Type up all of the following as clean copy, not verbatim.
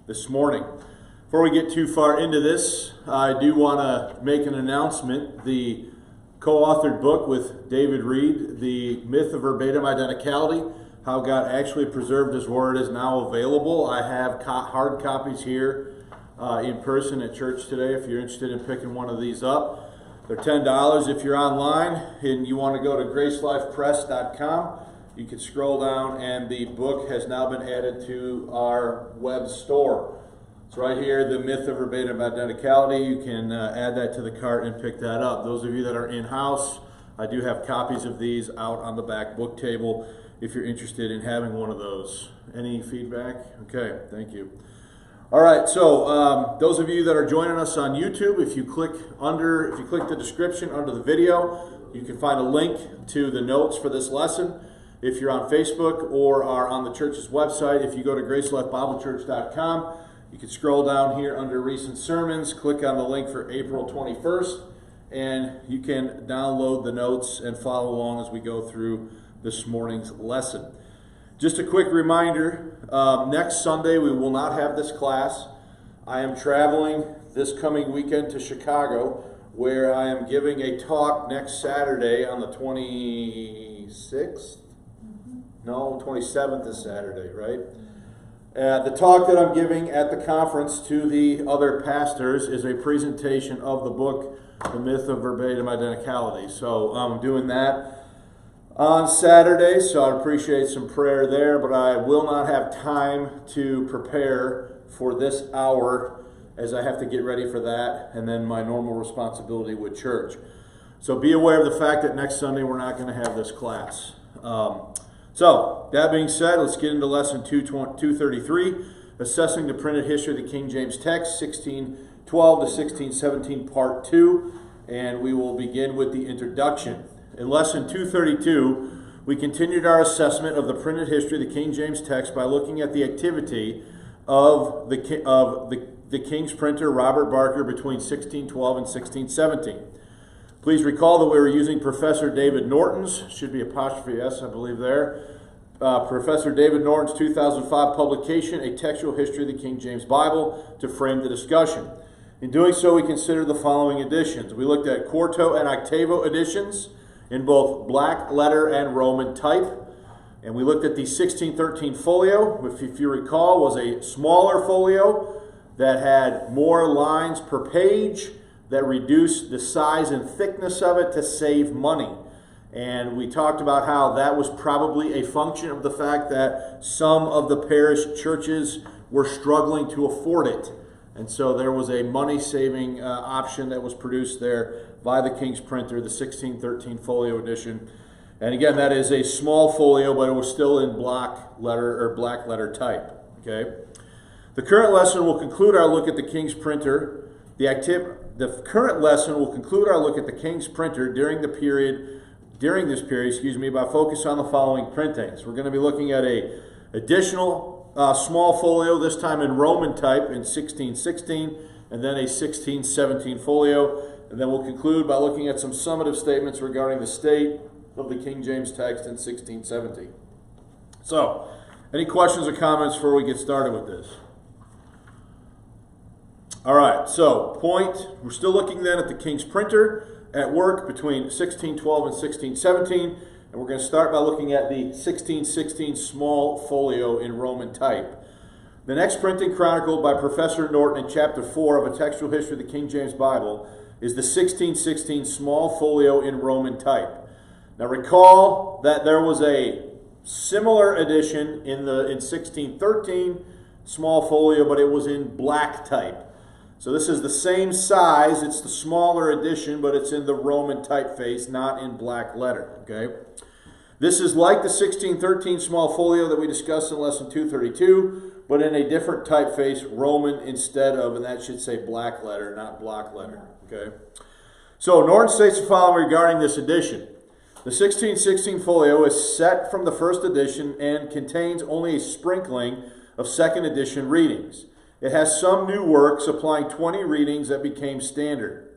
this morning. Before we get too far into this, I do want to make an announcement. The co-authored book with David Reed, The Myth of Verbatim Identicality, How God Actually Preserved His Word, is now available. I have hard copies here in person at church today if you're interested in picking one of these up. They're $10. If you're online and you want to go to gracelifepress.com, you can scroll down and the book has now been added to our web store. It's right here, The Myth of Verbatim Identicality. You can add that to the cart and pick that up. Those of you that are in-house, I do have copies of these out on the back book table if you're interested in having one of those. Any feedback? Okay, thank you. All right, so those of you that are joining us on YouTube, if you click the description under the video, you can find a link to the notes for this lesson. If you're on Facebook or are on the church's website, if you go to gracelifebiblechurch.com, you can scroll down here under recent sermons, click on the link for April 21st, and you can download the notes and follow along as we go through this morning's lesson. Just a quick reminder, next Sunday we will not have this class. I am traveling this coming weekend to Chicago, where I am giving a talk next Saturday on the 26th? No, 27th is Saturday, right? The talk that I'm giving at the conference to the other pastors is a presentation of the book, The Myth of Verbatim Identicality. So I'm doing that on Saturday, so I'd appreciate some prayer there, but I will not have time to prepare for this hour as I have to get ready for that and then my normal responsibility with church. So be aware of the fact that next Sunday we're not going to have this class. So, that being said, let's get into lesson 233, Assessing the Printed History of the King James Text, 1612 to 1617, Part 2, and we will begin with the introduction. In lesson 232, we continued our assessment of the printed history of the King James text by looking at the activity of the King's printer, Robert Barker, between 1612 and 1617. Please recall that we were using Professor David Norton's, should be apostrophe S, I believe there, Professor David Norton's 2005 publication, A Textual History of the King James Bible, to frame the discussion. In doing so, we considered the following editions. We looked at quarto and octavo editions in both black letter and Roman type. And we looked at the 1613 folio, which, if you recall, was a smaller folio that had more lines per page, that reduced the size and thickness of it to save money. And we talked about how that was probably a function of the fact that some of the parish churches were struggling to afford it. And so there was a money-saving option that was produced there by the King's printer, the 1613 folio edition. And again, that is a small folio, but it was still in black letter type. Okay. The current lesson will conclude our look at the King's printer. The current lesson will conclude our look at the King's printer during this period, by focusing on the following printings. We're going to be looking at a additional small folio, this time in Roman type in 1616, and then a 1617 folio. And then we'll conclude by looking at some summative statements regarding the state of the King James text in 1617. So, any questions or comments before we get started with this? All right, so we're still looking then at the King's printer at work between 1612 and 1617, and we're going to start by looking at the 1616 small folio in Roman type. The next printing chronicled by Professor Norton in Chapter 4 of A Textual History of the King James Bible is the 1616 small folio in Roman type. Now recall that there was a similar edition in 1613 small folio, but it was in black type. So this is the same size, it's the smaller edition, but it's in the Roman typeface, not in black letter, okay? This is like the 1613 small folio that we discussed in lesson 232, but in a different typeface, Roman instead of, and that should say black letter, not block letter, okay? So Norton states the following regarding this edition. The 1616 folio is set from the first edition and contains only a sprinkling of second edition readings. It has some new works applying 20 readings that became standard.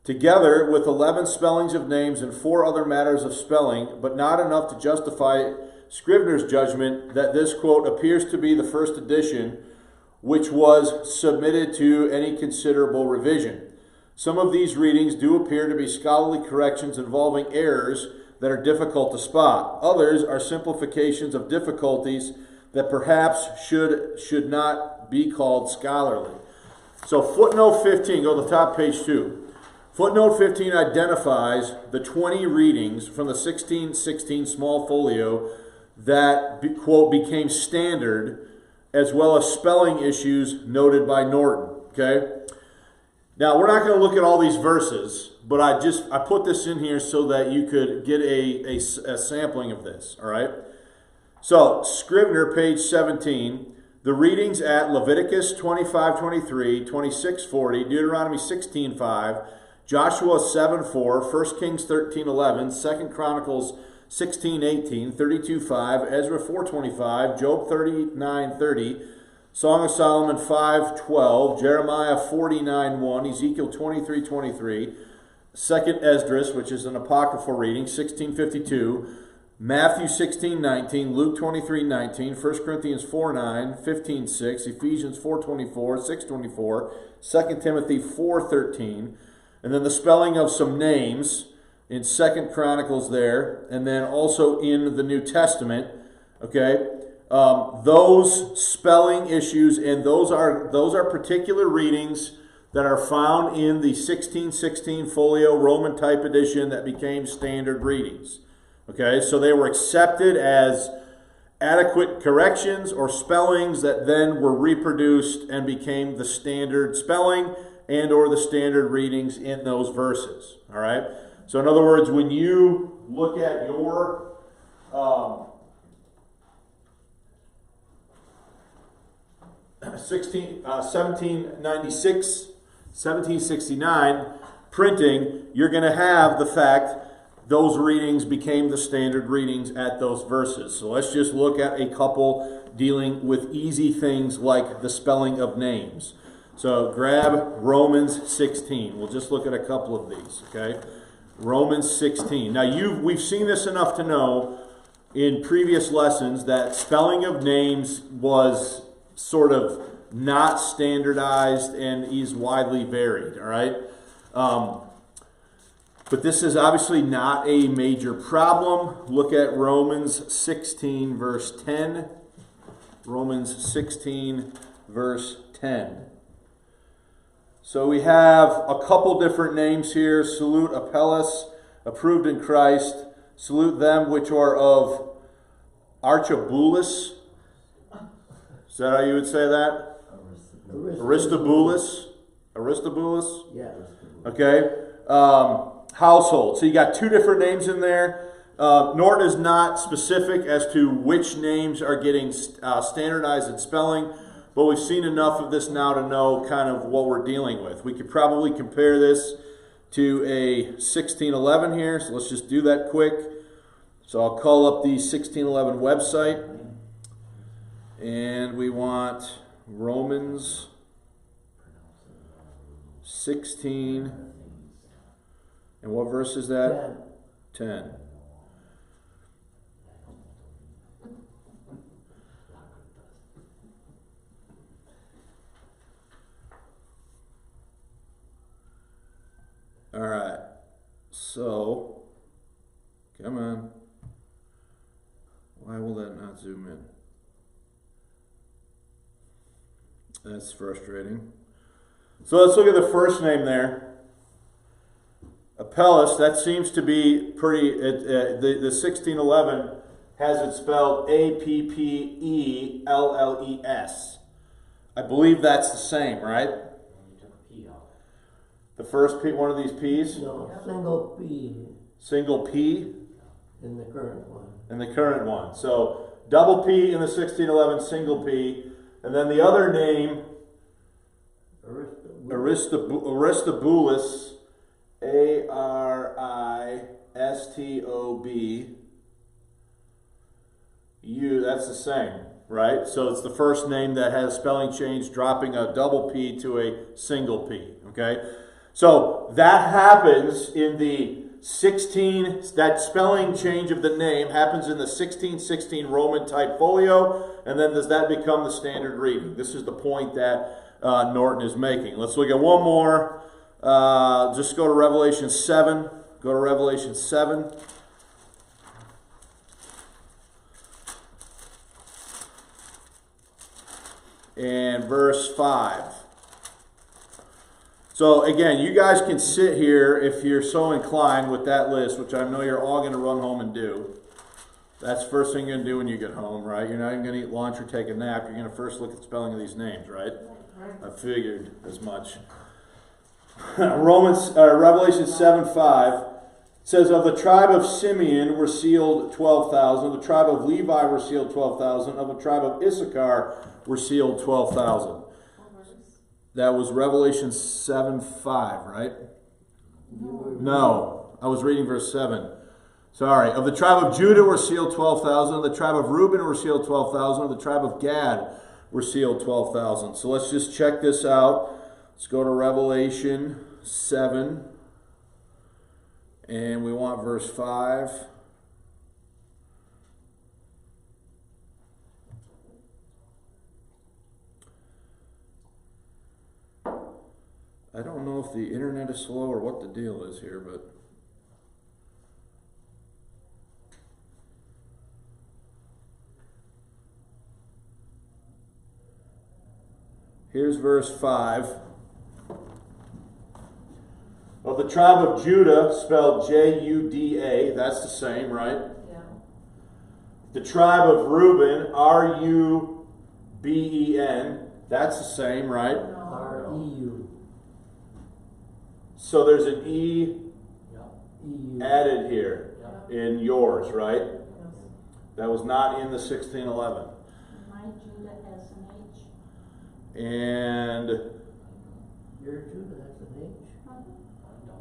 Together with 11 spellings of names and 4 other matters of spelling, but not enough to justify Scrivener's judgment that this, quote, appears to be the first edition, which was submitted to any considerable revision. Some of these readings do appear to be scholarly corrections involving errors that are difficult to spot. Others are simplifications of difficulties that perhaps should not be called scholarly. So footnote 15, go to the top, page 2. Footnote 15 identifies the 20 readings from the 1616 small folio that, quote, became standard, as well as spelling issues noted by Norton, okay? Now, we're not going to look at all these verses, but I put this in here so that you could get a sampling of this, all right? So, Scrivener, page 17, the readings at Leviticus 25:23, 26:40, Deuteronomy 16:5, Joshua 7:4, 1 Kings 13:11, 2 Chronicles 16:18, 32:5, Ezra 4:25, Job 39:30, Song of Solomon 5:12, Jeremiah 49:1, Ezekiel 23:23, 2 Esdras, which is an apocryphal reading, 16:52, Matthew 16:19, Luke 23:19, 1 Corinthians 4:9, 15:6, Ephesians 4:24, 6:24, 2 Timothy 4:13, and then the spelling of some names in 2 Chronicles there, and then also in the New Testament, okay? Those spelling issues, and those are particular readings that are found in the 1616 folio Roman type edition that became standard readings. Okay, so they were accepted as adequate corrections or spellings that then were reproduced and became the standard spelling and or the standard readings in those verses. All right, so in other words, when you look at your 1769 printing, you're going to have the fact those readings became the standard readings at those verses. So let's just look at a couple dealing with easy things like the spelling of names. So grab Romans 16. We'll just look at a couple of these, okay? Romans 16. Now we've seen this enough to know in previous lessons that spelling of names was sort of not standardized and is widely varied, all right? But this is obviously not a major problem. Look at Romans 16, verse 10. Romans 16, verse 10. So we have a couple different names here. Salute Apelles, approved in Christ. Salute them which are of Archibulus. Is that how you would say that? Aristobulus. Aristobulus? Yeah. Okay. Household. So you got two different names in there. Norton is not specific as to which names are getting standardized in spelling, but we've seen enough of this now to know kind of what we're dealing with. We could probably compare this to a 1611 here, so let's just do that quick. So I'll call up the 1611 website, and we want Romans 16, and what verse is that? 10. All right, so, come on. Why will that not zoom in? That's frustrating. So let's look at the first name there. Apelles, that seems to be pretty, the 1611 has it spelled Appelles. I believe that's the same, right? The first P, one of these P's? No, single P. Single P? In the current one. In the current one. So double P in the 1611, single P. And then the other name, Aristobulus, Aristobu, that's the same, right? So it's the first name that has spelling change, dropping a double P to a single P, okay? So that happens in the that spelling change of the name happens in the 1616 Roman type folio, and then does that become the standard reading? This is the point that Norton is making. Let's look at one more. Just go to Revelation 7. Go to Revelation 7. And verse 5. So again, you guys can sit here if you're so inclined with that list, which I know you're all going to run home and do. That's the first thing you're going to do when you get home, right? You're not even going to eat lunch or take a nap. You're going to first look at the spelling of these names, right? I figured as much. Revelation 7:5 says, of the tribe of Simeon were sealed 12,000. Of the tribe of Levi were sealed 12,000. Of the tribe of Issachar were sealed 12,000. That was Revelation 7:5, right? No, I was reading verse 7. Sorry. Of the tribe of Judah were sealed 12,000. Of the tribe of Reuben were sealed 12,000. Of the tribe of Gad were sealed 12,000. So let's just check this out. Let's go to Revelation 7. And we want verse 5. I don't know if the internet is slow or what the deal is here, but here's verse 5. Of the tribe of Judah, spelled Juda, that's the same, right? Yeah. The tribe of Reuben, Ruben, that's the same, right? R-E-U. So there's an E EU. added here in yours, right? Yes. That was not in the 1611. My Judah has an H. And Your Judah has an H? I know.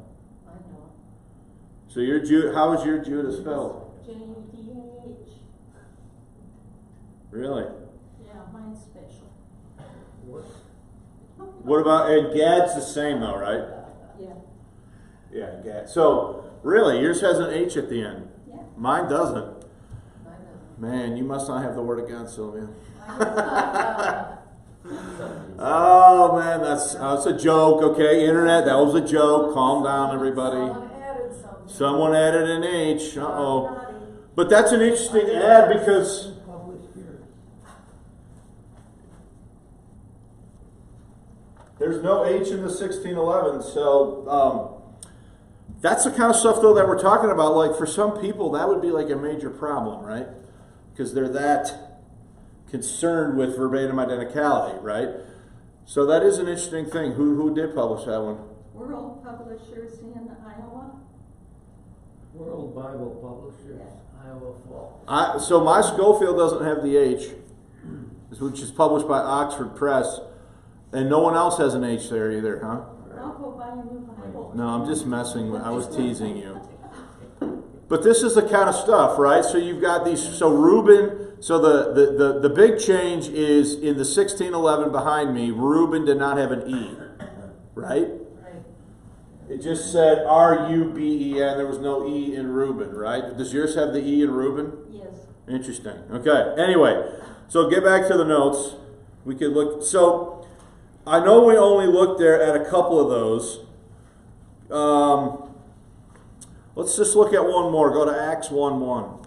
so your Judah, how is your Judah spelled? J-U-D-A-H. Really? Yeah, mine's special. What about, and Gad's the same though, right? Yeah. Yeah, Gad. So really, yours has an H at the end. Yeah. Mine doesn't. I know. Man, you must not have the Word of God, Sylvia. Oh man, that's a joke. Okay, internet, that was a joke. Calm down, everybody. Someone added something. Someone added an H. Uh-oh. But that's an interesting add because Published here. there's no H in the 1611. So that's the kind of stuff though that we're talking about. Like for some people, that would be like a major problem, right? Because they're that concerned with verbatim identicality, right? So that is an interesting thing. Who did publish that one? World Publishers in Iowa. World Bible Publishers, Iowa Fall. So my Schofield doesn't have the H, which is published by Oxford Press, and no one else has an H there either, huh? I'll go buy a new Bible. No, I'm just messing with. I was teasing you. But this is the kind of stuff, right? So you've got these. So Reuben. So the big change is in the 1611 behind me. Reuben did not have an E, right? Right. It just said R-U-B-E-N. There was no E in Reuben, right? Does yours have the E in Reuben? Yes. Interesting. Okay. Anyway, so get back to the notes. We could look. So I know we only looked there at a couple of those. Let's just look at one more. Go to Acts 1:1.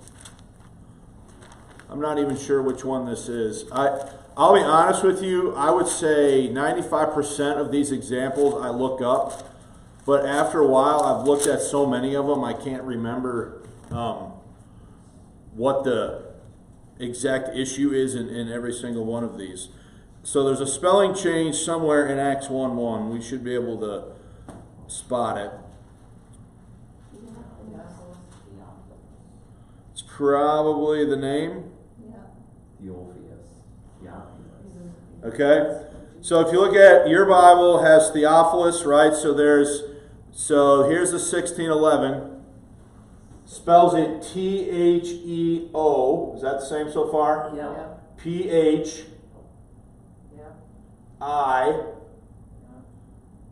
I'm not even sure which one this is. I'll be honest with you. I would say 95% of these examples I look up, but after a while, I've looked at so many of them, I can't remember what the exact issue is in every single one of these. So there's a spelling change somewhere in Acts 1:1. We should be able to spot it. It's probably the name. Okay, so if you look at your Bible, has Theophilus, right? So here's the 1611. Spells it T-H-E-O. Is that the same so far? Yeah. P-H-I-L-O-S.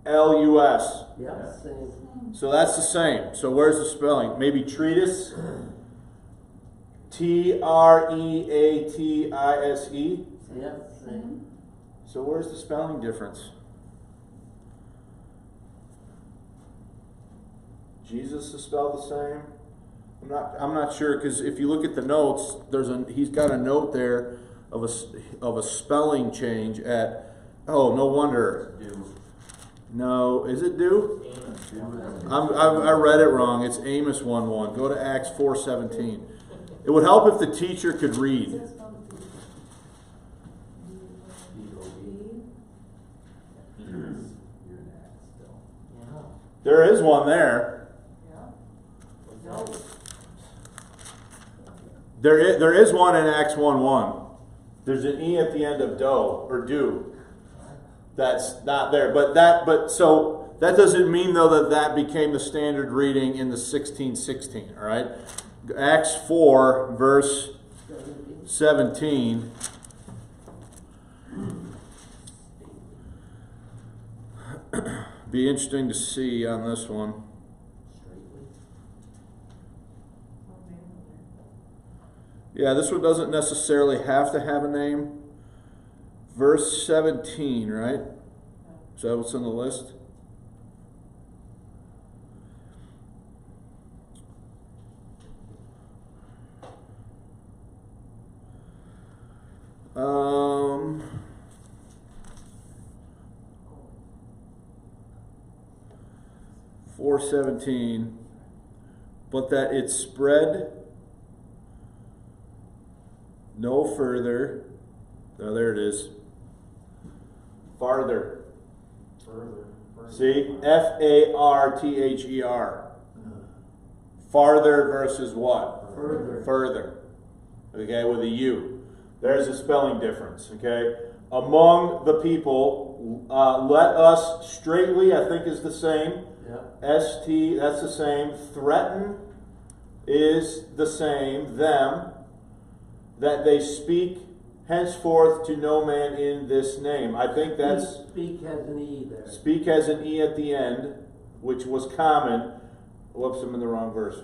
L-U-S. Yeah, same. So that's the same. So where's the spelling? Maybe treatise? T-R-E-A-T-I-S-E? Yeah, same. So where's the spelling difference? Jesus is spelled the same? I'm not sure, because if you look at the notes, he's got a note there of a spelling change at, oh, no wonder. No, is it do? I read it wrong. It's Amos 1:1. Go to Acts 4:17. It would help if the teacher could read. There is one there. There is one in Acts 1:1. There's an E at the end of do or do. That's not there. So that doesn't mean though that became the standard reading in the 1616, all right? Acts 4 verse 17. Be interesting to see on this one. Yeah, this one doesn't necessarily have to have a name. Verse 17, right? Is that what's on the list? Um, 4:17, but that it spread no further. Oh, there it is. Farther. See? F-A-R-T-H-E-R. Farther versus what? Further. Further. Okay, with a U. There's a spelling difference. Okay? Among the people, let us straightly, I think is the same. Yep. S-T, that's the same. Threaten is the same. Them. That they speak henceforth to no man in this name. I think that's... Speak has an E there. Speak has an E at the end, which was common. Whoops, I'm in the wrong verse.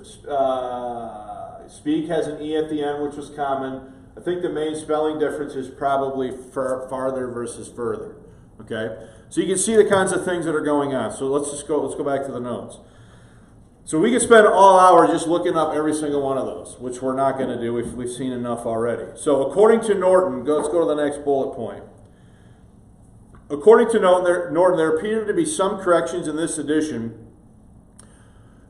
Speak has an E at the end, which was common. I think the main spelling difference is probably farther versus further. Okay? So you can see the kinds of things that are going on. So let's go back to the notes. So we could spend all hour just looking up every single one of those, which we're not going to do. We've seen enough already. So according to Norton, let's go to the next bullet point. According to Norton, there appear to be some corrections in this edition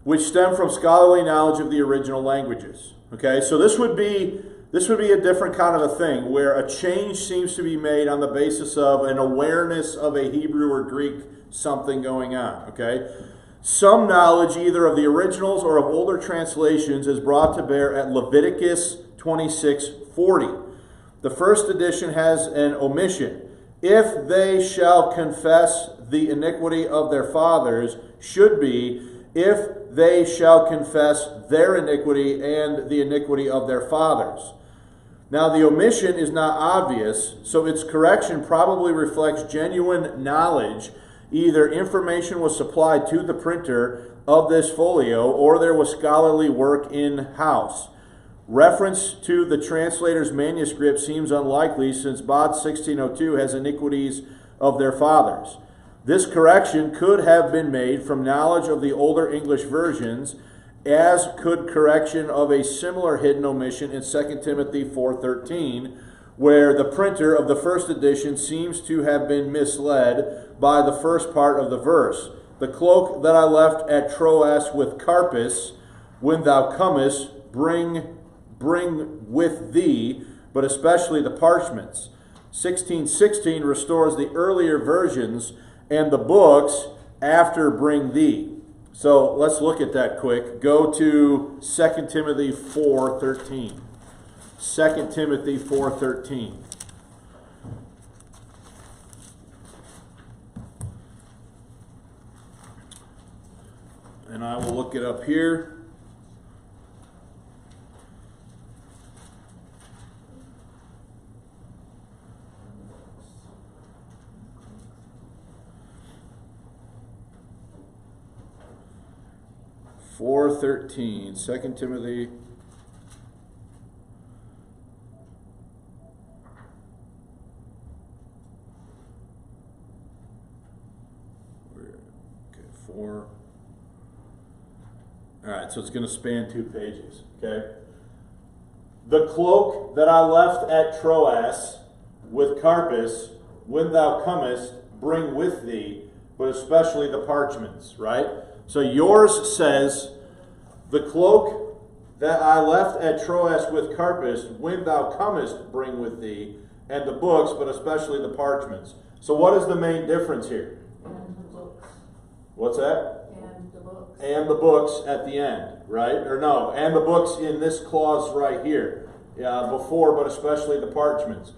which stem from scholarly knowledge of the original languages. Okay, so this would be a different kind of a thing, where a change seems to be made on the basis of an awareness of a Hebrew or Greek something going on. Okay. Some knowledge either of the originals or of older translations is brought to bear at Leviticus 26:40. The first edition has an omission. If they shall confess the iniquity of their fathers, should be, if they shall confess their iniquity and the iniquity of their fathers. Now the omission is not obvious, so its correction probably reflects genuine knowledge. Either information was supplied to the printer of this folio, or there was scholarly work in-house. Reference to the translator's manuscript seems unlikely, since Bod 1602 has iniquities of their fathers. This correction could have been made from knowledge of the older English versions, as could correction of a similar hidden omission in 2 Timothy 4:13, where the printer of the first edition seems to have been misled by the first part of the verse. The cloak that I left at Troas with Carpus, when thou comest, bring with thee, but especially the parchments. 1616 restores the earlier versions and the books after bring thee. So let's look at that quick. Go to 2 Timothy 4:13. 2 Timothy 4:13. And I will look it up here. 4:13, 2 Timothy. Okay, 4. All right, so it's going to span 2 pages, okay? The cloak that I left at Troas with Carpus, when thou comest, bring with thee, but especially the parchments, right? So yours says, the cloak that I left at Troas with Carpus, when thou comest, bring with thee, and the books, but especially the parchments. So what is the main difference here? And the books. What's that? And the books. And the books at the end, right? Or no, and the books in this clause right here. Before, but especially the parchments.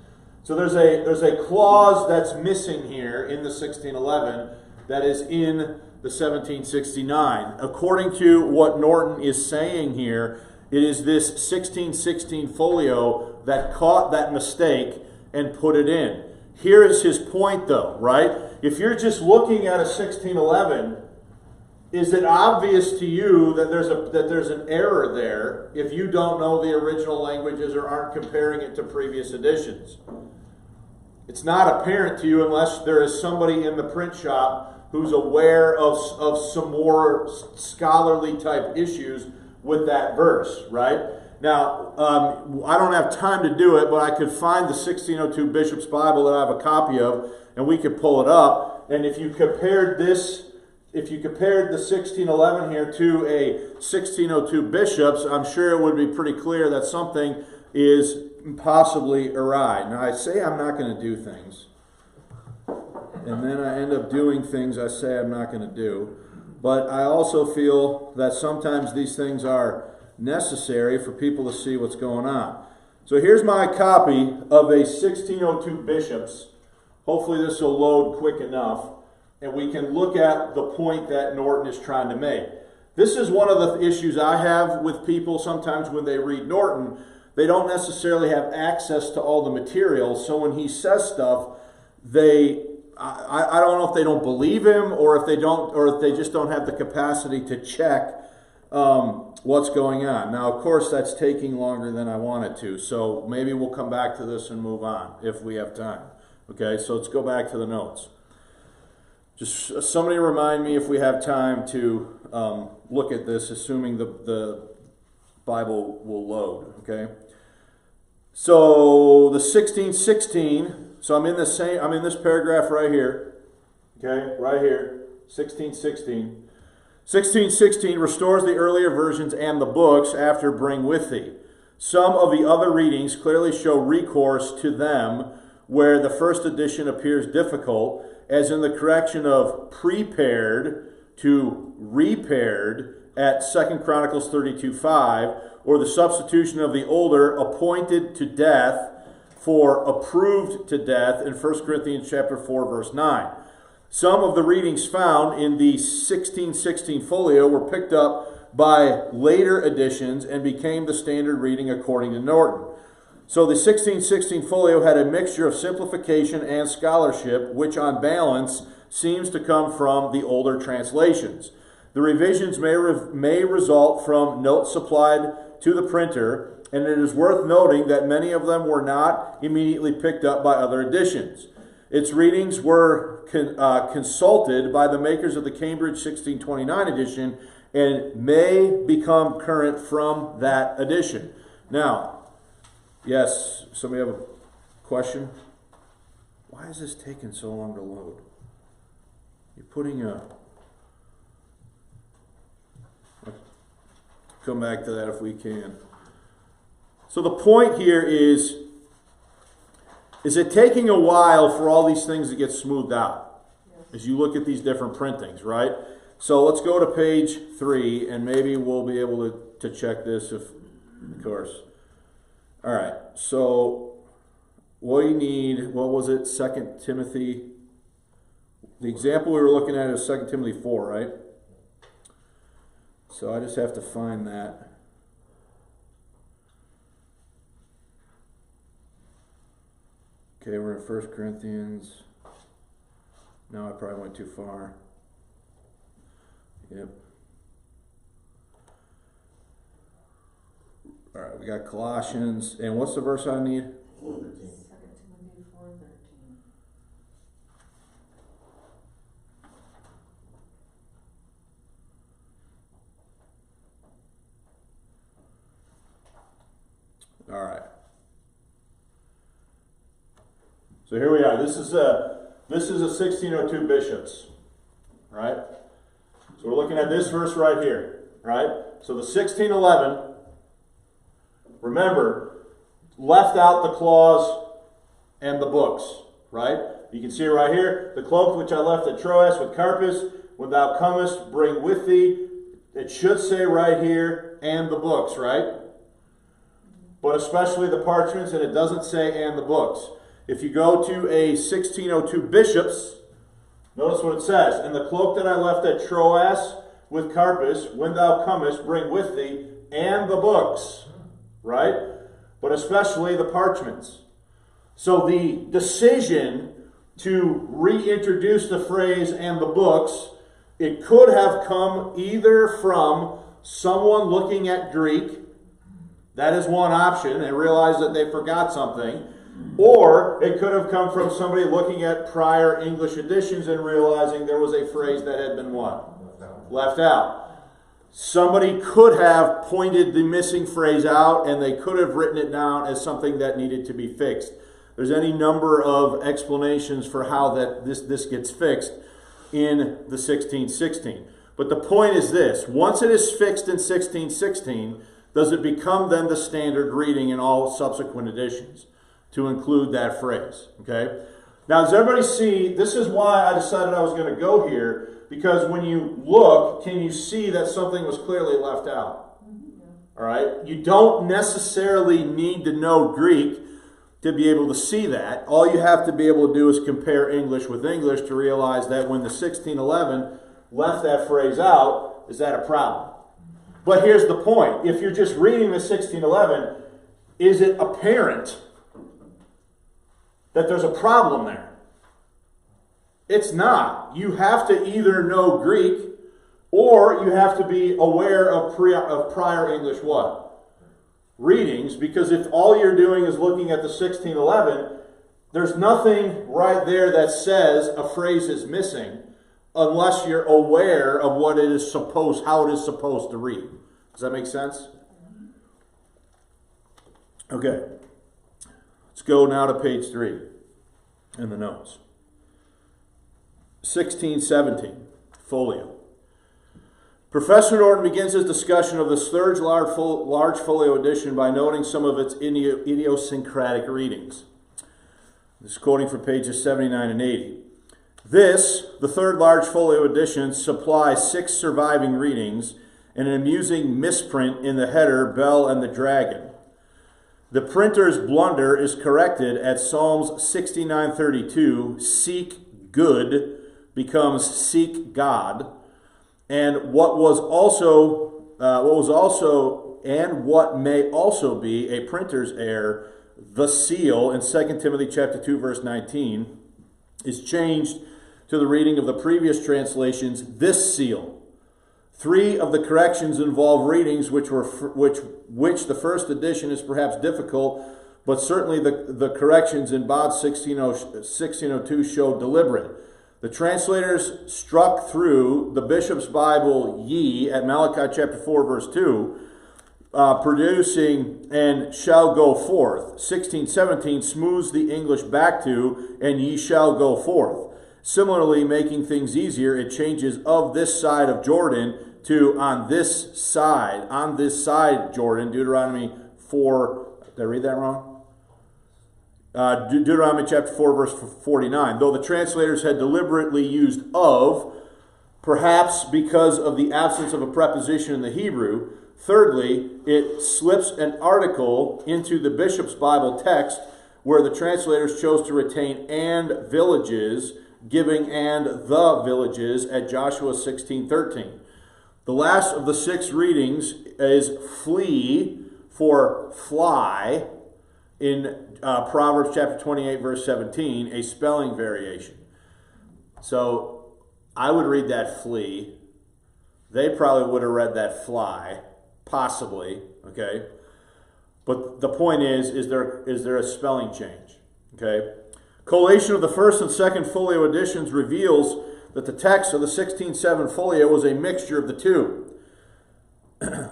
So there's a clause that's missing here in the 1611 that is in the 1769. According to what Norton is saying here, it is this 1616 folio that caught that mistake and put it in. Here is his point though, right? If you're just looking at a 1611, is it obvious to you that there's an error there if you don't know the original languages or aren't comparing it to previous editions? It's not apparent to you unless there is somebody in the print shop who's aware of some more scholarly type issues with that verse, right? Now, I don't have time to do it, but I could find the 1602 Bishop's Bible that I have a copy of, and we could pull it up. And if you compared this, if you compared the 1611 here to a 1602 Bishop's, I'm sure it would be pretty clear that something is possibly awry. Now, I say I'm not going to do things, and then I end up doing things I say I'm not going to do. But I also feel that sometimes these things are necessary for people to see what's going on. So here's my copy of a 1602 Bishop's. Hopefully this will load quick enough, and we can look at the point that Norton is trying to make. This is one of the issues I have with people sometimes when they read Norton. They don't necessarily have access to all the materials, so when he says stuff, I don't know if they don't believe him or if they just don't have the capacity to check what's going on. Now, of course, that's taking longer than I want it to, so maybe we'll come back to this and move on if we have time. Okay, so let's go back to the notes. Just somebody remind me if we have time to look at this, assuming the Bible will load. Okay, so the 1616. So I'm in this paragraph right here. Okay, right here, 1616. 1616 restores the earlier versions and the books after bring with thee. Some of the other readings clearly show recourse to them where the first edition appears difficult, as in the correction of prepared to repaired at 2 Chronicles 32:5, or the substitution of the older appointed to death for approved to death in 1 Corinthians chapter 4, verse 9. Some of the readings found in the 1616 folio were picked up by later editions and became the standard reading according to Norton. So the 1616 folio had a mixture of simplification and scholarship, which on balance seems to come from the older translations. The revisions may result from notes supplied to the printer, and it is worth noting that many of them were not immediately picked up by other editions. Its readings were consulted by the makers of the Cambridge 1629 edition and may become current from that edition. Now, yes, somebody have a question? Why is this taking so long to load? You're putting a... Come back to that if we can. So the point here is it taking a while for all these things to get smoothed out as you look at these different printings, right? So let's go to page 3, and maybe we'll be able to check this if, of course. All right, so what you need, what was it, 2 Timothy? The example we were looking at is 2 Timothy 4, right? So I just have to find that. Okay, we're in 1 Corinthians. No, I probably went too far. Yep. All right, we got Colossians, and what's the verse I need? 2 Timothy 4:13. All right. So here we are. This is a 1602 bishops, right? So we're looking at this verse right here, right? So the 1611, remember, left out the clause and the books, right? You can see it right here. The cloak which I left at Troas with Carpus, when thou comest, bring with thee. It should say right here, and the books, right? But especially the parchments, and it doesn't say and the books. If you go to a 1602 bishops, notice what it says. And the cloak that I left at Troas with Carpus, when thou comest, bring with thee, and the books, right? But especially the parchments. So the decision to reintroduce the phrase and the books, it could have come either from someone looking at Greek. That is one option. They realized that they forgot something. Or it could have come from somebody looking at prior English editions and realizing there was a phrase that had been what? Left out. Somebody could have pointed the missing phrase out, and they could have written it down as something that needed to be fixed. There's any number of explanations for how that this gets fixed in the 1616. But the point is this. Once it is fixed in 1616, does it become then the standard reading in all subsequent editions to include that phrase? Okay? Now, does everybody see, this is why I decided I was going to go here, because when you look, can you see that something was clearly left out? All right? You don't necessarily need to know Greek to be able to see that. All you have to be able to do is compare English with English to realize that when the 1611 left that phrase out, is that a problem? But here's the point. If you're just reading the 1611, is it apparent that there's a problem there? It's not. You have to either know Greek or you have to be aware of prior English what? Readings, because if all you're doing is looking at the 1611, there's nothing right there that says a phrase is missing unless you're aware of what it is supposed, how it is supposed to read. Does that make sense? Okay. Let's go now to page 3 in the notes. 1617, folio. Professor Norton begins his discussion of the Sturge large folio edition by noting some of its idiosyncratic readings. This is quoting from pages 79 and 80. This, the third large folio edition, supplies 6 surviving readings and an amusing misprint in the header, Bell and the Dragon. The printer's blunder is corrected at Psalms 69:32, seek good becomes seek God, and what may also be a printer's error, the seal in 2 Timothy chapter 2 verse 19 is changed to the reading of the previous translations, this seal. 3 of the corrections involve readings which the first edition is perhaps difficult, but certainly the corrections in Bod's 1602 show deliberate. The translators struck through the Bishop's Bible ye at Malachi chapter 4 verse 2, producing and shall go forth. 1617 smooths the English back to and ye shall go forth. Similarly, making things easier, it changes of this side of Jordan to on this side Jordan, Deuteronomy 4, did I read that wrong? Deuteronomy chapter 4 verse 49. Though the translators had deliberately used of, perhaps because of the absence of a preposition in the Hebrew. Thirdly, it slips an article into the Bishop's Bible text where the translators chose to retain and villages, giving and the villages at Joshua 16:13. The last of the 6 readings is flee for fly in Proverbs chapter 28 verse 17, a spelling variation. So I would read that flee. They probably would have read that fly, possibly, okay? But the point is there a spelling change? Okay. Collation of the first and second folio editions reveals that the text of the 16:7 folio was a mixture of the two. The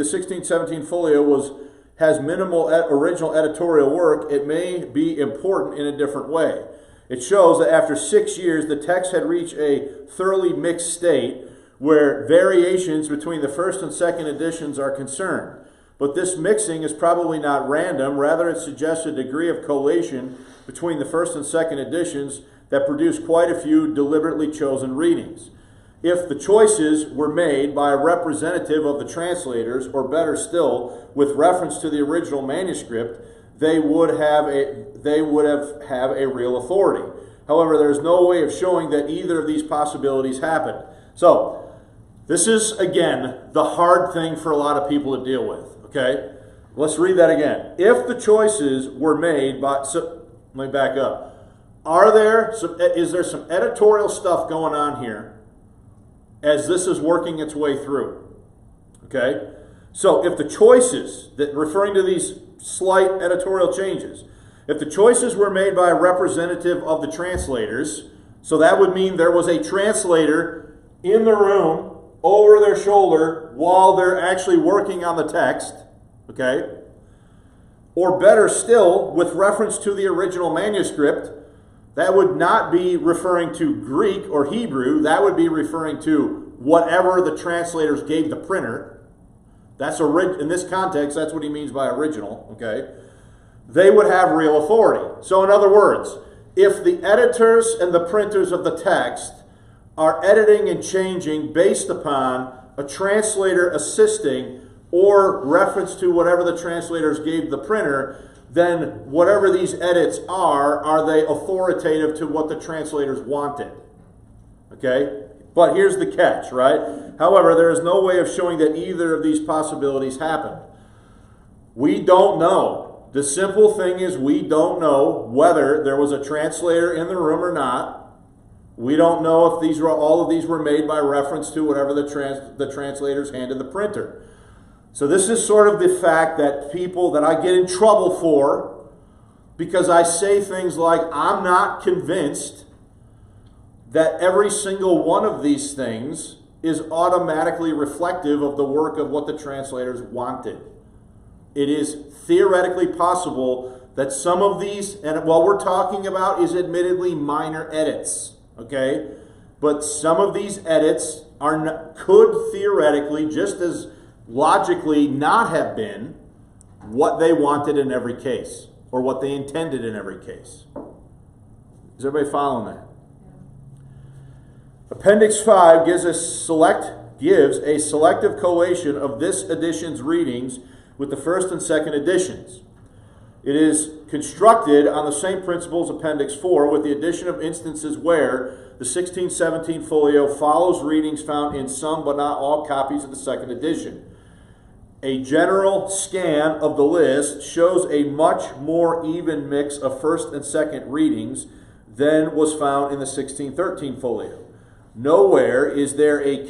16:17 folio has minimal original editorial work. It may be important in a different way. It shows that after 6 years, the text had reached a thoroughly mixed state where variations between the first and second editions are concerned. But this mixing is probably not random. Rather, it suggests a degree of collation between the first and second editions that produce quite a few deliberately chosen readings. If the choices were made by a representative of the translators, or better still, with reference to the original manuscript, they would have a real authority. However, there is no way of showing that either of these possibilities happened. So, this is, again, the hard thing for a lot of people to deal with. Okay? Let's read that again. If the choices were made by... let me back up. Is there some editorial stuff going on here as this is working its way through? Okay? So, if the choices, referring to these slight editorial changes, if the choices were made by a representative of the translators, so that would mean there was a translator in the room over their shoulder while they're actually working on the text, okay? Or better still, with reference to the original manuscript, that would not be referring to Greek or Hebrew. That would be referring to whatever the translators gave the printer. In this context, that's what he means by original, okay? They would have real authority. So in other words, if the editors and the printers of the text are editing and changing based upon a translator assisting or reference to whatever the translators gave the printer, then whatever these edits are they authoritative to what the translators wanted? Okay? But here's the catch, right? However, there is no way of showing that either of these possibilities happened. We don't know. The simple thing is we don't know whether there was a translator in the room or not. We don't know if all of these were made by reference to whatever the translators handed the printer. So this is sort of the fact that I get in trouble for, because I say things like, I'm not convinced that every single one of these things is automatically reflective of the work of what the translators wanted. It is theoretically possible that some of these, and what we're talking about is admittedly minor edits, okay? But some of these edits could theoretically, just as logically, not have been what they wanted in every case, or what they intended in every case. Is everybody following that? Appendix 5 gives a selective collation of this edition's readings with the first and second editions. It is constructed on the same principles Appendix 4, with the addition of instances where the 1617 folio follows readings found in some but not all copies of the second edition. A general scan of the list shows a much more even mix of first and second readings than was found in the 1613 folio. Nowhere is there a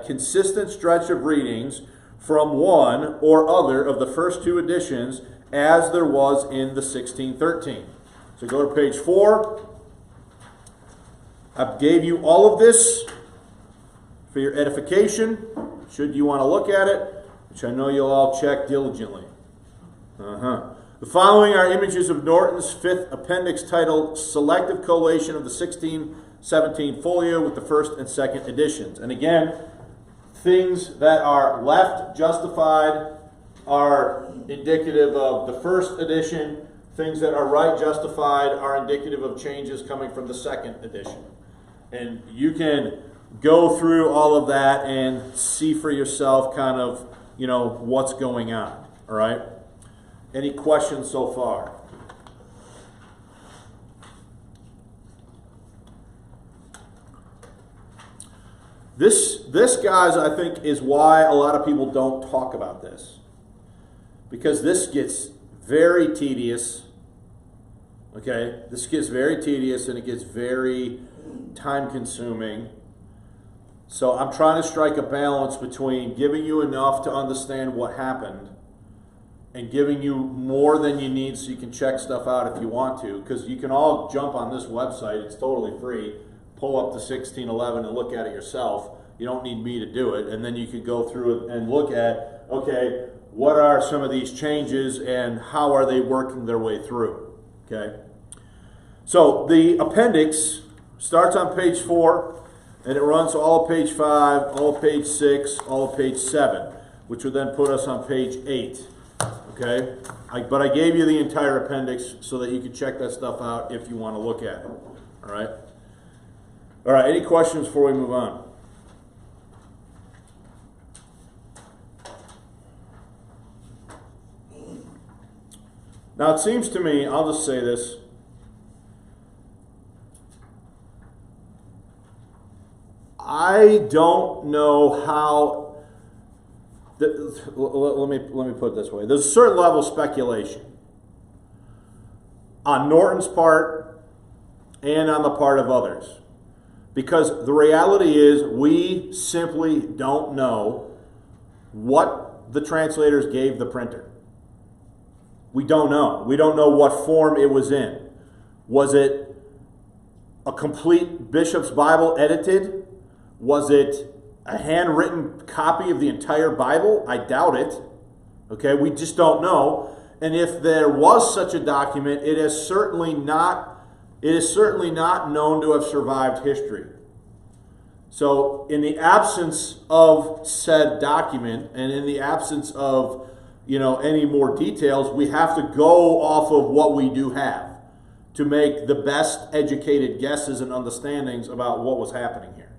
consistent stretch of readings from one or other of the first two editions as there was in the 1613. So go to page 4. I gave you all of this for your edification, should you want to look at it, which I know you'll all check diligently. The following are images of Norton's fifth appendix titled Selective Collation of the 1617 folio with the first and second editions. And again, things that are left justified are indicative of the first edition. Things that are right justified are indicative of changes coming from the second edition. And you can go through all of that and see for yourself kind of, what's going on. All right? Any questions so far? This, guys, I think is why a lot of people don't talk about this. Because this gets very tedious. Okay? This gets very tedious and it gets very time-consuming. So I'm trying to strike a balance between giving you enough to understand what happened and giving you more than you need so you can check stuff out if you want to, because you can all jump on this website. It's totally free. Pull up the 1611 and look at it yourself. You don't need me to do it. And then you can go through and look at, okay, what are some of these changes and how are they working their way through? Okay. So the appendix starts on page 4 and it runs all of page 5, all of page 6, all of page 7, which would then put us on page 8. Okay, but I gave you the entire appendix so that you can check that stuff out if you want to look at it. All right. All right. Any questions before we move on? Now it seems to me, I'll just say this. I don't know how. Let me put it this way. There's a certain level of speculation on Norton's part and on the part of others. Because the reality is we simply don't know what the translators gave the printer. We don't know. We don't know what form it was in. Was it a complete Bishop's Bible edited? Was it a handwritten copy of the entire Bible? I doubt it. Okay, we just don't know. And if there was such a document, it is certainly not known to have survived history. So in the absence of said document and in the absence of, any more details, we have to go off of what we do have to make the best educated guesses and understandings about what was happening here.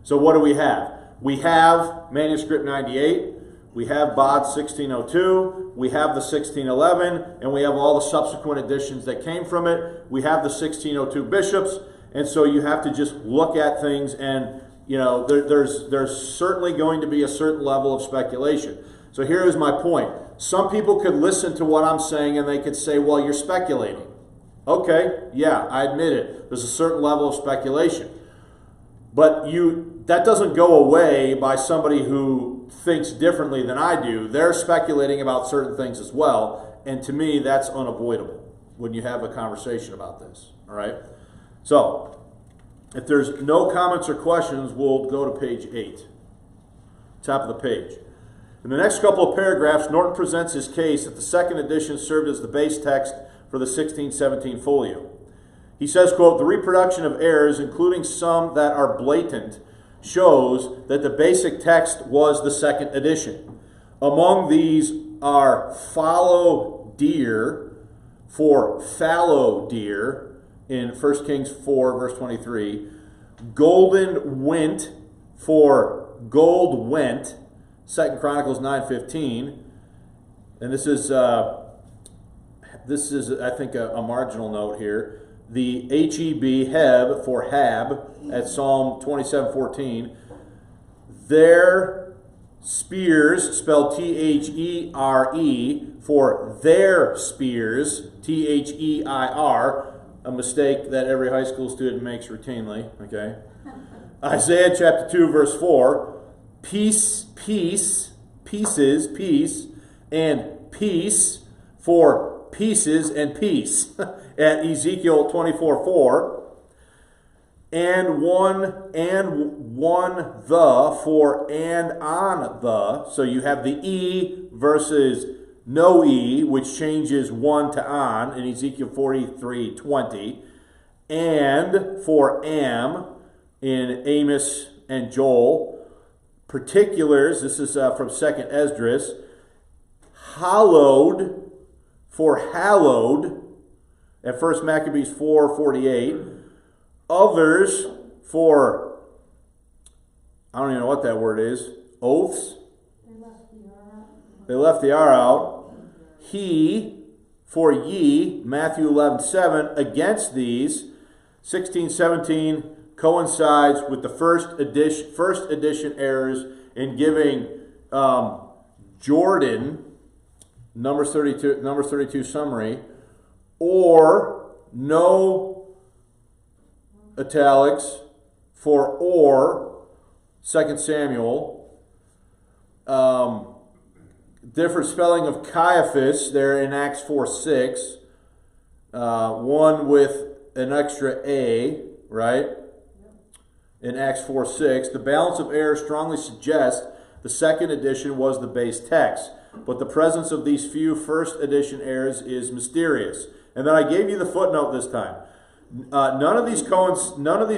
So what do we have? We have manuscript 98, we have BOD 1602, we have the 1611, and we have all the subsequent editions that came from it. We have the 1602 bishops, and so you have to just look at things, and there's certainly going to be a certain level of speculation. So here is my point. Some people could listen to what I'm saying and they could say, well, you're speculating. Okay, yeah, I admit it. There's a certain level of speculation. But that doesn't go away by somebody who thinks differently than I do. They're speculating about certain things as well. And to me, that's unavoidable when you have a conversation about this. All right? So, if there's no comments or questions, we'll go to page 8. Top of the page. In the next couple of paragraphs, Norton presents his case that the second edition served as the base text for the 1617 folio. He says, quote, the reproduction of errors, including some that are blatant, shows that the basic text was the second edition. Among these are fallow deer for fallow deer in 1 Kings 4, verse 23, golden went for gold went, 2 Chronicles 9:15, and this is I think a marginal note here. The HEB, Heb, for Hab, at Psalm 27:14. Their spears, spelled T-H-E-R-E, for their spears, T-H-E-I-R, a mistake that every high school student makes routinely, okay? Isaiah chapter 2, verse 4, peace, peace, pieces, peace, and peace for pieces and peace at Ezekiel 24:4, and one the for and on the. So you have the E versus no E, which changes one to on in Ezekiel 43:20, and for am in Amos and Joel. Particulars, this is from 2nd Esdras, hallowed for hallowed at 1 Maccabees 4:48. Others for, I don't even know what that word is, oaths. They left the R out. He for ye, Matthew 11:7. Against these, 1617 coincides with the first edition errors in giving Jordan Numbers 32 summary, or no italics for or 2 Samuel. Different spelling of Caiaphas there in Acts 4:6. One with an extra A, right? In Acts 4:6. The balance of error strongly suggests the second edition was the base text, but the presence of these few first edition errors is mysterious. And then I gave you the footnote this time. None of these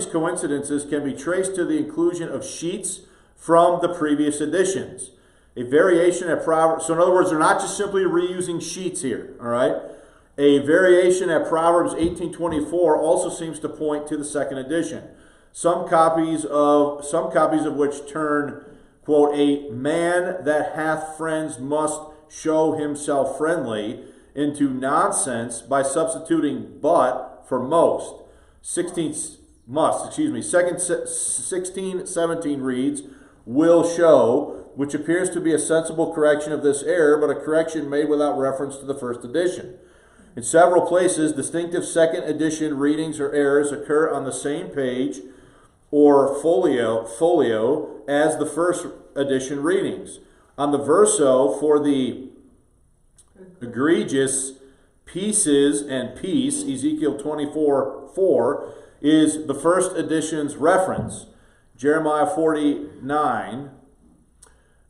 coincidences can be traced to the inclusion of sheets from the previous editions. A variation at Proverbs, so in other words, they're not just simply reusing sheets here, all right? A variation at Proverbs 18:24 also seems to point to the second edition. Some copies of which turn, quote, a man that hath friends must show himself friendly into nonsense by substituting but for most. 16:17 reads, will show, which appears to be a sensible correction of this error, but a correction made without reference to the first edition. In several places, distinctive second edition readings or errors occur on the same page or folio as the first edition readings. On the verso for the egregious pieces and peace, Ezekiel 24:4, is the first edition's reference. Jeremiah 49.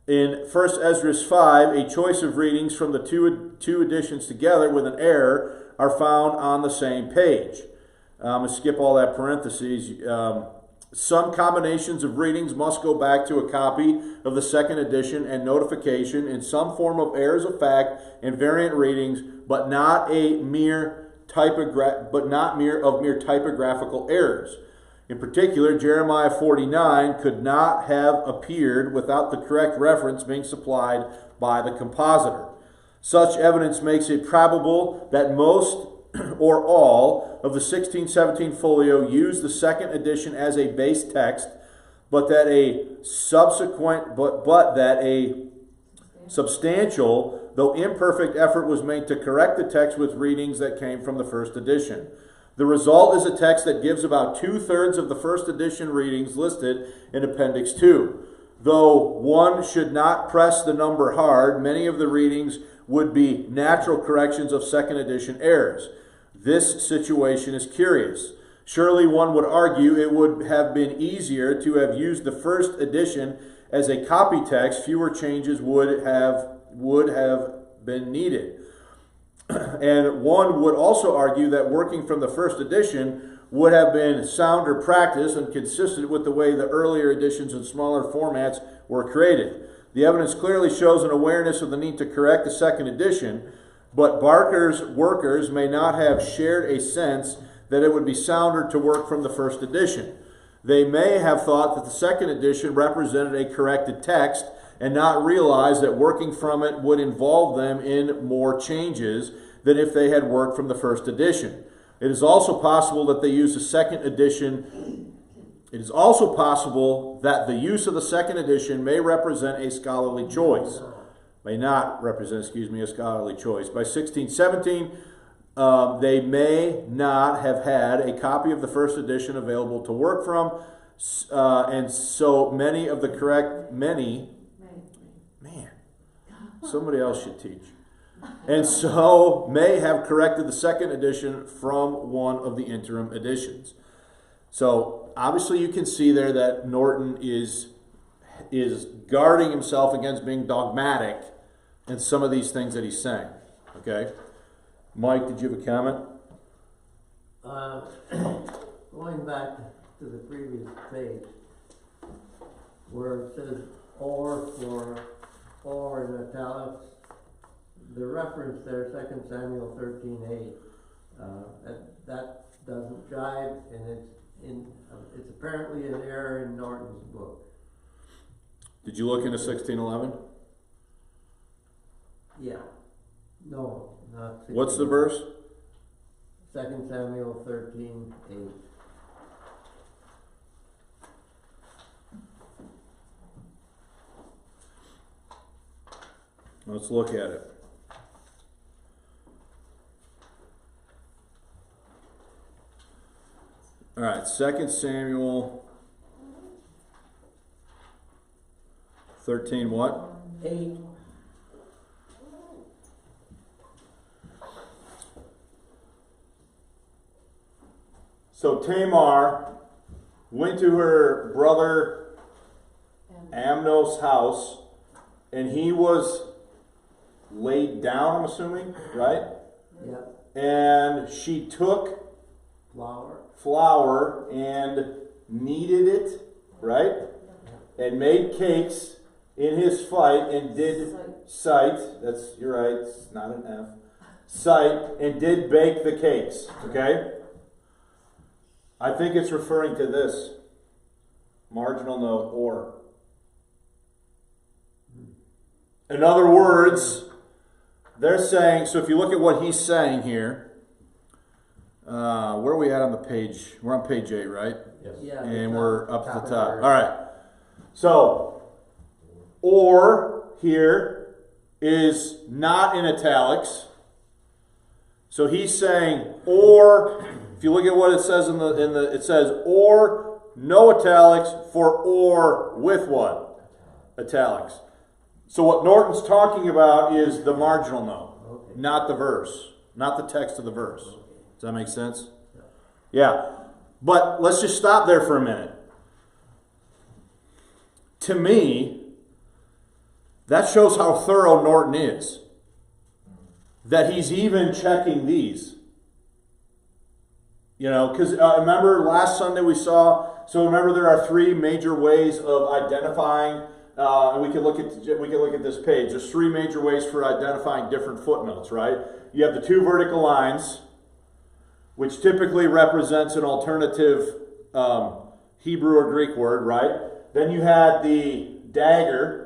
In 1 Ezra 5, a choice of readings from the two editions together with an error are found on the same page. I'm going to skip all that parentheses. Some combinations of readings must go back to a copy of the second edition and notification in some form of errors of fact and variant readings, but not mere typographical errors. In particular, Jeremiah 49 could not have appeared without the correct reference being supplied by the compositor. Such evidence makes it probable that most or all of the 1617 folio used the second edition as a base text, but that a substantial, though imperfect, effort was made to correct the text with readings that came from the first edition. The result is a text that gives about 2/3 of the first edition readings listed in Appendix 2. Though one should not press the number hard, many of the readings would be natural corrections of second edition errors. This situation is curious. Surely one would argue it would have been easier to have used the first edition as a copy text. Fewer changes would have been needed. And one would also argue that working from the first edition would have been sounder practice and consistent with the way the earlier editions in smaller formats were created. The evidence clearly shows an awareness of the need to correct the second edition, but Barker's workers may not have shared a sense that it would be sounder to work from the first edition. They may have thought that the second edition represented a corrected text and not realize that working from it would involve them in more changes than if they had worked from the first edition. It is also possible that they used the second edition. It is also possible that the use of the second edition may represent a scholarly choice. May not represent, a scholarly choice. By 1617, they may not have had a copy of the first edition available to work from, and so many of the somebody else should teach. And so may have corrected the second edition from one of the interim editions. So obviously you can see there that Norton is guarding himself against being dogmatic in some of these things that he's saying. Okay? Mike, did you have a comment? Going back to the previous page, where it says or in italics, the reference there, 2 Samuel 13:8, that doesn't jive, and it's apparently an error in Norton's book. Did you look into 1611? Yeah. No, not 16. What's the verse? 2 Samuel 13:8. Let's look at it. All right, 2 Samuel 13 what? 8. So Tamar went to her brother Amnon's house, and he was laid down, I'm assuming, right? Yep. And she took Flour. and kneaded it, right? And made cakes in his fight and did sight. That's, you're right, it's not an F. Sight, and did bake the cakes, okay? I think it's referring to this marginal note, or. In other words, they're saying, so if you look at what he's saying here, where are we at on the page? We're on page 8, right? Yes. Yeah, And we're up to the top. All All right. So, or here is not in italics. So he's saying, or, if you look at what it says it says, or, no italics, for or with what? Italics. So what Norton's talking about is the marginal note, not the verse, not the text of the verse. Does that make sense? Yeah. But let's just stop there for a minute. To me, that shows how thorough Norton is. That he's even checking these. You know, because remember last Sunday we saw, so remember there are 3 major ways of identifying, and we can look at this page. There's 3 major ways for identifying different footnotes, right? You have the 2 vertical lines, which typically represents an alternative Hebrew or Greek word, right? Then you had the dagger.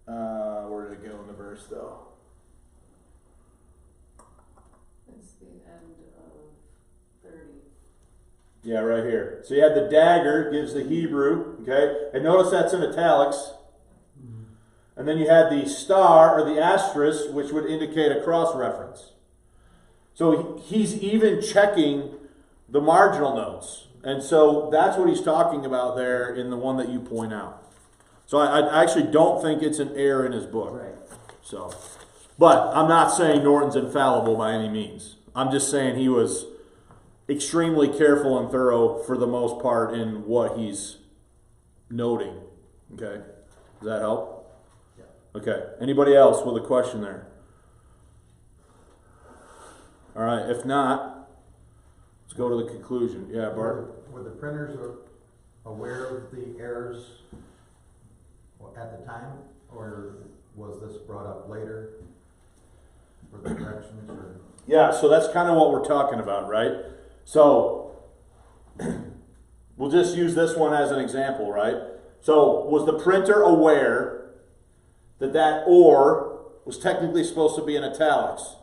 Where did it go in the verse, though? It's the end of 30. Yeah, right here. So you had the dagger, gives the Hebrew, okay? And notice that's in italics. And then you had the star, or the asterisk, which would indicate a cross-reference. So he's even checking the marginal notes. And so that's what he's talking about there in the one that you point out. So I actually don't think it's an error in his book. Right. So, but I'm not saying Norton's infallible by any means. I'm just saying he was extremely careful and thorough for the most part in what he's noting. Okay? Does that help? Yeah. Okay. Anybody else with a question there? All right. If not, let's go to the conclusion. Yeah, Bart? Were the printers aware of the errors at the time, or was this brought up later for the corrections? Or? Yeah, so that's kind of what we're talking about, right? So we'll just use this one as an example, right? So was the printer aware that that or was technically supposed to be in italics?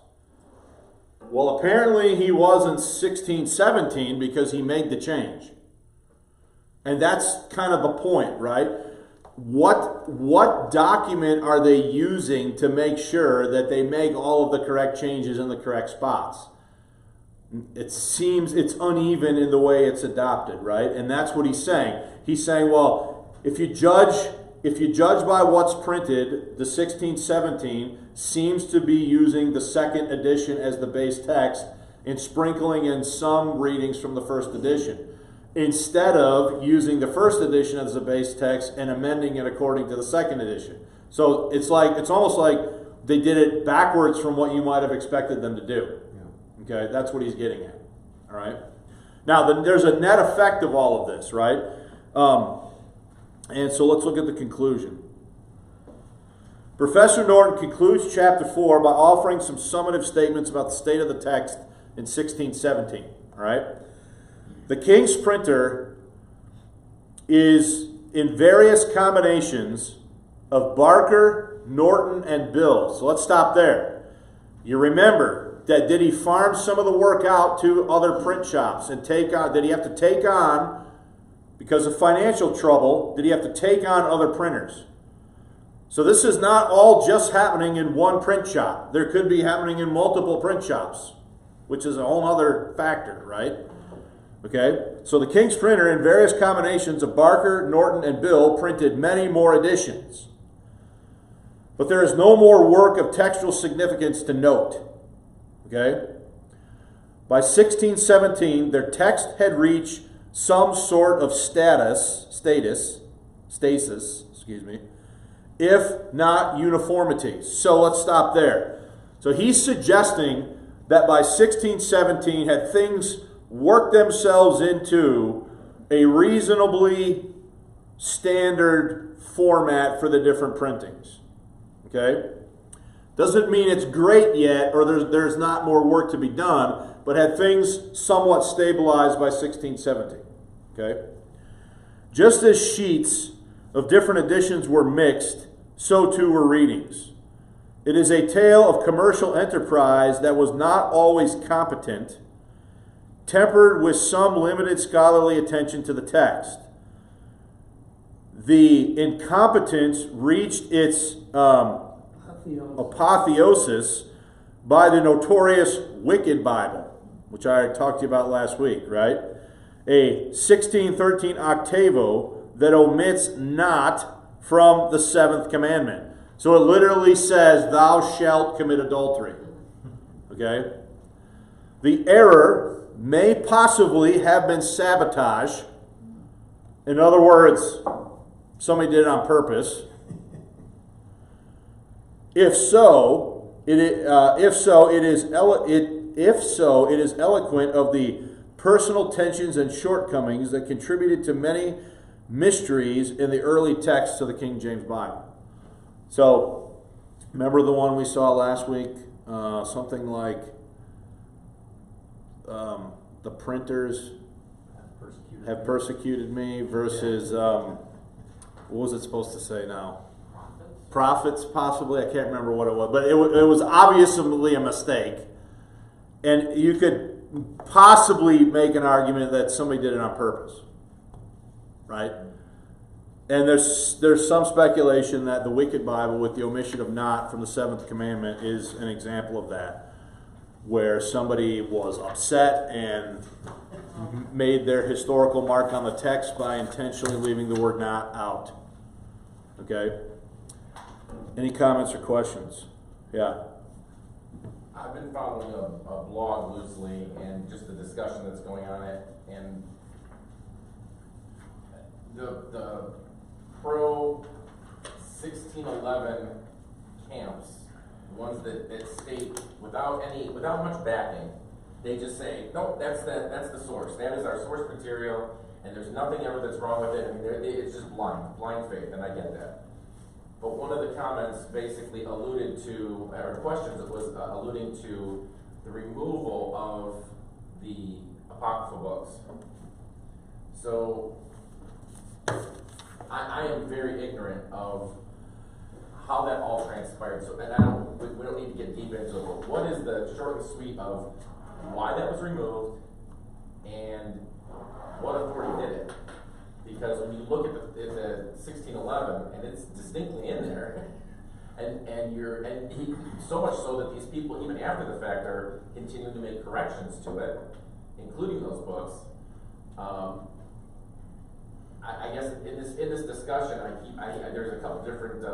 Well, apparently he was in 1617 because he made the change. And that's kind of the point, right? What document are they using to make sure that they make all of the correct changes in the correct spots? It seems it's uneven in the way it's adopted, right? And that's what he's saying. He's saying, well, if you judge by what's printed, the 1617 seems to be using the second edition as the base text and sprinkling in some readings from the first edition, instead of using the first edition as the base text and amending it according to the second edition. So it's almost like they did it backwards from what you might have expected them to do. Yeah. Okay, that's what he's getting at. All right. Now there's a net effect of all of this, right? And so let's look at the conclusion. Professor Norton concludes chapter 4 by offering some summative statements about the state of the text in 1617. All right. The King's printer is in various combinations of Barker, Norton, and Bill. So let's stop there. You remember that did he farm some of the work out to other print shops and take on? Did he have to take on, because of financial trouble, did he have to take on other printers? So this is not all just happening in one print shop. There could be happening in multiple print shops, which is a whole other factor, right? Okay? So the King's printer, in various combinations of Barker, Norton, and Bill, printed many more editions. But there is no more work of textual significance to note. Okay? By 1617, their text had reached some sort of stasis, if not uniformity. So let's stop there. So he's suggesting that by 1617 had things worked themselves into a reasonably standard format for the different printings. Okay? Doesn't mean it's great yet or there's not more work to be done, but had things somewhat stabilized by 1617. Okay? Just as sheets of different editions were mixed, so too were readings. It is a tale of commercial enterprise that was not always competent, tempered with some limited scholarly attention to the text. The incompetence reached its apotheosis by the notorious Wicked Bible, which I talked to you about last week, right? A 1613 octavo that omits not from the seventh commandment. So it literally says, thou shalt commit adultery. Okay? The error may possibly have been sabotage. In other words, somebody did it on purpose. If so, it is eloquent of the personal tensions and shortcomings that contributed to many mysteries in the early texts of the King James Bible. So, remember the one we saw last week? Something like the printers have persecuted me versus, what was it supposed to say now? Prophets, possibly. I can't remember what it was. But it was obviously a mistake. And you could possibly make an argument that somebody did it on purpose. Right? And there's some speculation that the Wicked Bible, with the omission of not from the seventh commandment, is an example of that, where somebody was upset and made their historical mark on the text by intentionally leaving the word not out. Okay? Any comments or questions? Yeah. I've been following a blog loosely and just the discussion that's going on it, and the pro 1611 camps, ones that state without much backing, they just say, nope, that's the source. That is our source material, and there's nothing ever that's wrong with it. I mean, it's just blind faith, and I get that. But one of the comments basically alluded to, or questions that was alluding to the removal of the apocryphal books. So I am very ignorant of how that all transpired. So, and we don't need to get deep into it. But what is the short and sweet of why that was removed and what authority did it? Because when you look at the 1611, and it's distinctly in there, and so much so that these people, even after the fact, are continuing to make corrections to it, including those books. I guess in this discussion, there's a couple different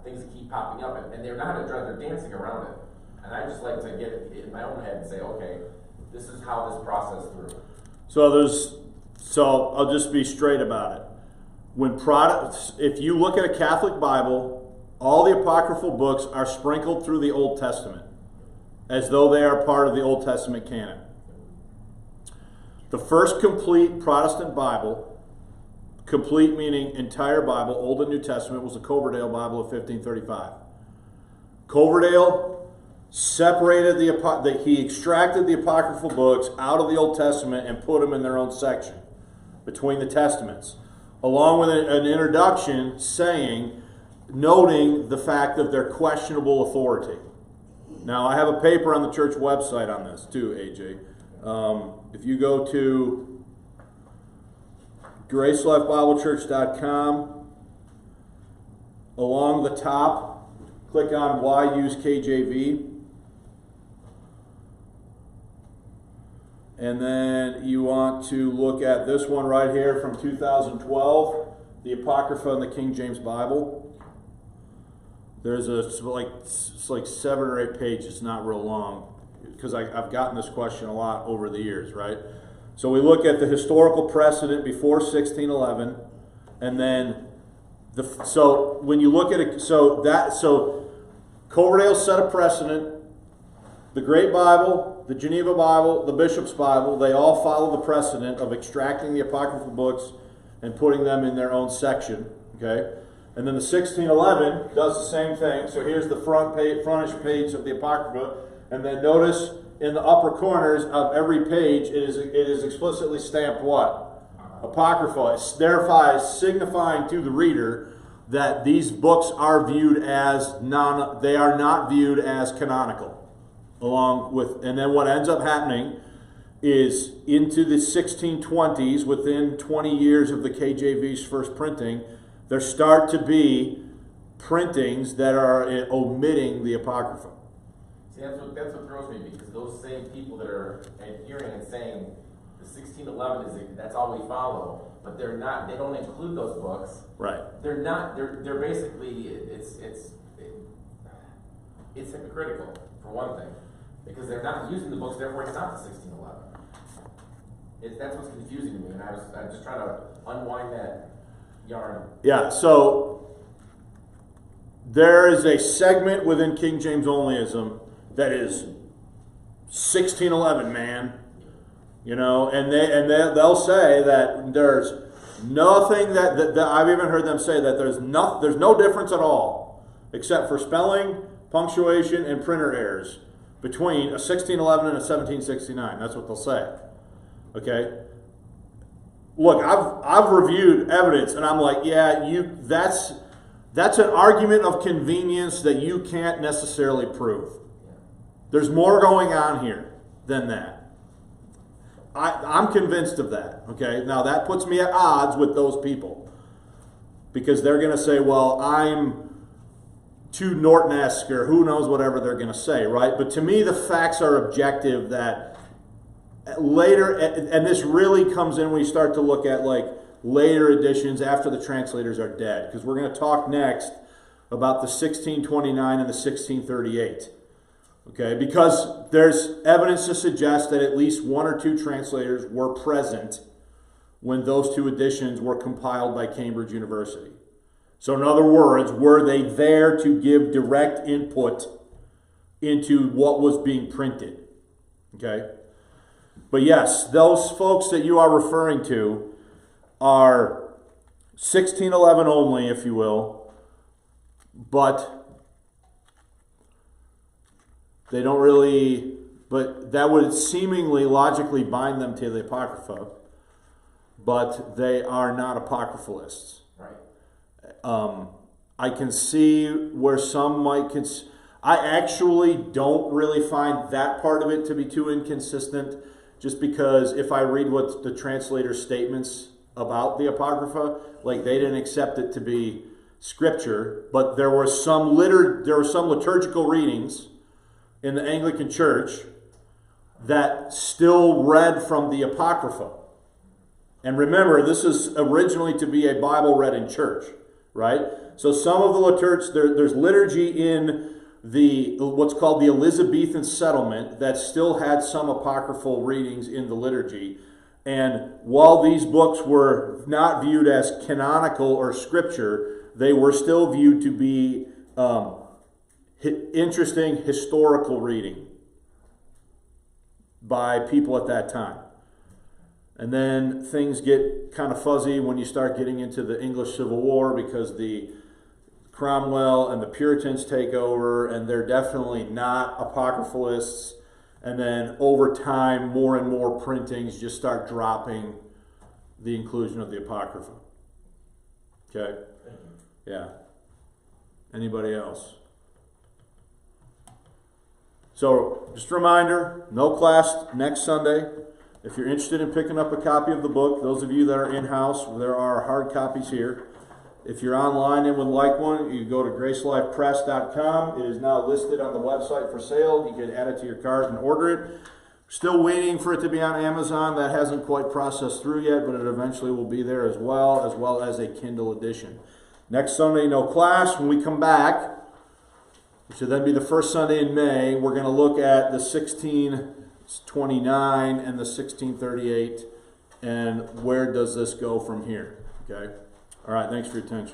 things that keep popping up, and they're not they're dancing around it. And I just like to get it in my own head and say, okay, this is how this process through. So I'll just be straight about it. If you look at a Catholic Bible, all the apocryphal books are sprinkled through the Old Testament, as though they are part of the Old Testament canon. The first complete Protestant Bible, complete meaning entire Bible, Old and New Testament, was the Coverdale Bible of 1535. Coverdale separated he extracted the apocryphal books out of the Old Testament and put them in their own section between the Testaments, along with an introduction noting the fact of their questionable authority. Now, I have a paper on the church website on this too, AJ. If you go to gracelifebiblechurch.com, along the top, click on Why Use KJV, And then you want to look at this one right here from 2012, the Apocrypha in the King James Bible. There's it's like 7 or 8 pages, not real long, because I've gotten this question a lot over the years, right? So we look at the historical precedent before 1611, and then so when you look at it, so Coverdale set a precedent. The Great Bible, the Geneva Bible, the Bishop's Bible, they all follow the precedent of extracting the apocryphal books and putting them in their own section, okay? And then the 1611 does the same thing. So here's the frontish page of the Apocrypha, and then notice in the upper corners of every page it is explicitly stamped what? Apocrypha. It thereby signifying to the reader that these books are viewed as they are not viewed as canonical. Along with, and then what ends up happening is into the 1620s, within 20 years of the KJV's first printing, there start to be printings that are omitting the Apocrypha. See, that's what throws me, because those same people that are adhering and saying the 1611 that's all we follow, but they don't include those books. Right. They're basically, it's hypocritical, for one thing. Because they're not using the books, therefore it's not the 1611. That's what's confusing to me, and I'm just trying to unwind that yarn. Yeah, so there is a segment within King James onlyism that is 1611, man. You know, and they'll say that there's nothing that I've even heard them say that there's no difference at all, except for spelling, punctuation, and printer errors between a 1611 and a 1769. That's what they'll say. Okay? Look, I've reviewed evidence, and I'm like, yeah, that's an argument of convenience that you can't necessarily prove. There's more going on here than that. I'm convinced of that. Okay? Now, that puts me at odds with those people, because they're going to say, well, I'm too Norton-esque, or who knows, whatever they're going to say, right? But to me, the facts are objective that later, and this really comes in when you start to look at like later editions after the translators are dead, because we're going to talk next about the 1629 and the 1638, okay? Because there's evidence to suggest that at least 1 or 2 translators were present when those 2 editions were compiled by Cambridge University. So in other words, were they there to give direct input into what was being printed? Okay? But yes, those folks that you are referring to are 1611 only, if you will, but they don't really, but that would seemingly logically bind them to the Apocrypha, but they are not Apocryphalists. Right. I can see where some might I actually don't really find that part of it to be too inconsistent, just because if I read what the translator's statements about the Apocrypha, like they didn't accept it to be scripture, but there were some liturgical readings in the Anglican Church that still read from the Apocrypha. And remember, this is originally to be a Bible read in church, right? So some of the liturgy, there's liturgy in what's called the Elizabethan settlement that still had some apocryphal readings in the liturgy. And while these books were not viewed as canonical or scripture, they were still viewed to be interesting historical reading by people at that time. And then things get kind of fuzzy when you start getting into the English Civil War, because the Cromwell and the Puritans take over, and they're definitely not apocryphalists. And then over time, more and more printings just start dropping the inclusion of the Apocrypha. Okay? Yeah. Anybody else? So, just a reminder, no class next Sunday. If you're interested in picking up a copy of the book, those of you that are in-house, there are hard copies here. If you're online and would like one, you go to gracelifepress.com. It is now listed on the website for sale. You can add it to your cart and order it. Still waiting for it to be on Amazon. That hasn't quite processed through yet, but it eventually will be there as well as a Kindle edition. Next Sunday, no class. When we come back, which will then be the first Sunday in May, we're going to look at the 1629 and the 1638, and where does this go from here? Okay. All right. Thanks for your attention.